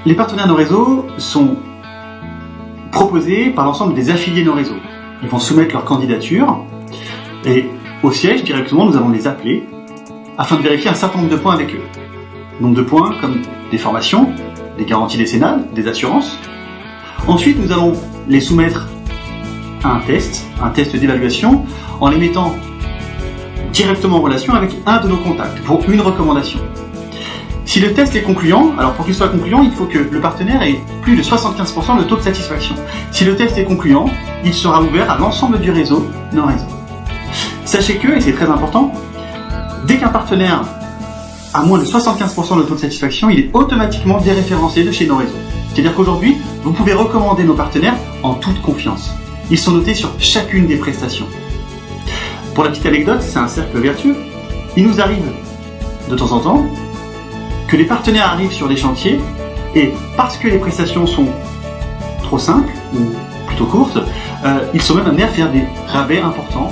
Les partenaires No Réseau sont proposés par l'ensemble des affiliés No Réseau. Ils vont soumettre leur candidature et au siège, directement, nous allons les appeler afin de vérifier un certain nombre de points avec eux. Nombre de points comme des formations, des garanties décennales, des assurances. Ensuite, nous allons les soumettre à un test d'évaluation, en les mettant directement en relation avec un de nos contacts pour une recommandation. Si le test est concluant, alors pour qu'il soit concluant, il faut que le partenaire ait plus de 75% de taux de satisfaction. Si le test est concluant, il sera ouvert à l'ensemble du réseau No Réseau. Sachez que, et c'est très important, dès qu'un partenaire a moins de 75% de taux de satisfaction, il est automatiquement déréférencé de chez No Réseau. C'est-à-dire qu'aujourd'hui, vous pouvez recommander nos partenaires en toute confiance. Ils sont notés sur chacune des prestations. Pour la petite anecdote, c'est un cercle vertueux. Il nous arrive de temps en temps que les partenaires arrivent sur des chantiers et parce que les prestations sont trop simples ou plutôt courtes, ils sont même amenés à faire des rabais importants.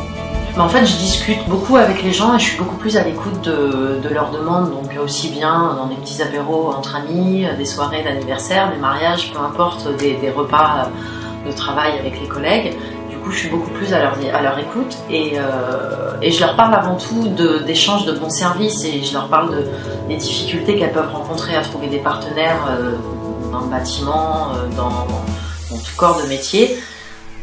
Mais en fait, je discute beaucoup avec les gens et je suis beaucoup plus à l'écoute de leurs demandes, donc aussi bien dans des petits apéros entre amis, des soirées d'anniversaire, des mariages, peu importe, des repas de travail avec les collègues. Du coup, je suis beaucoup plus à leur écoute et je leur parle avant tout d'échanges de bons services et je leur parle des difficultés qu'elles peuvent rencontrer à trouver des partenaires dans le bâtiment, dans tout corps de métier.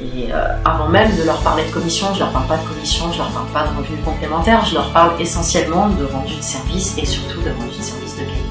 Et avant même de leur parler de commission, je leur parle pas de commission, je leur parle pas de revenus complémentaires, je leur parle essentiellement de rendu de service et surtout de rendu de service de qualité.